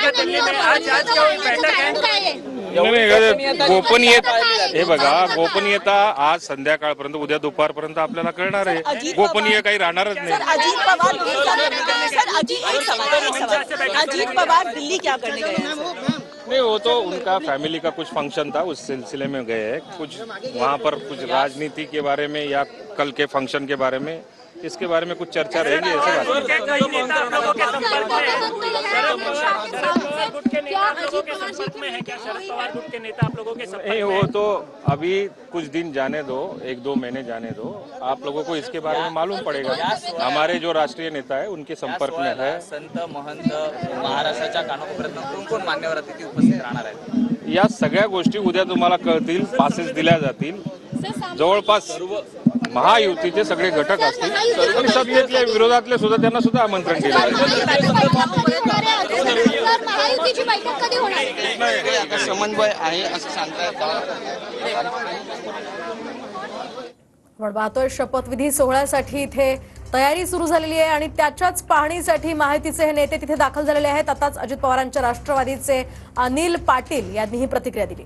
नगर दिल्ली में आज की बैठक है। गोपनीयता हे बघा, गोपनीयता आज संध्याकाळपर्यंत, उद्या दुपारपर्यंत आपल्याला कळणार आहे. गोपनीय काही राहणारच नाही. अजीत पवार दिल्ली क्या करने गए हैं? नहीं, वो तो उनका फैमिली का कुछ फंक्शन था, उस सिलसिले में गए हैं. कुछ वहाँ पर कुछ राजनीति के बारे में या कल के फंक्शन के बारे में, इसके बारे में कुछ चर्चा रहेगी. ऐसे बात नहीं, वो तो अभी कुछ दिन जाने दो, 1-2 महीने जाने दो. आप लोगों को इसके बारे में मालूम पड़ेगा. हमारे जो राष्ट्रीय नेता है उनके संपर्क में है. संत महंत महाराष्ट्राच्या कानाकोपऱ्यातून कोण मान्यवर अतिथी उपस्थित राहणार आहेत? या सगळ्या गोष्टी उद्या तुम्हाला कळतील. पासेस दिल्या जातील. जवळपास महायुतीचे सगळे घटक असतील आणि सत्तेतल्या विरोधातले सुद्धा त्यांना सुद्धा आमंत्रण दिलं आहे. समन्वय आहे असं सांगतायत. आपण पाहतोय शपथविधी सोहळ्यासाठी इथे तयारी सुरू झालेली आहे आणि त्याच्याच पाहणीसाठी माहितीचे हे नेते तिथे दाखल झालेले आहेत. आताच अजित पवारांच्या राष्ट्रवादीचे अनिल पाटील यांनी ही प्रतिक्रिया दिली.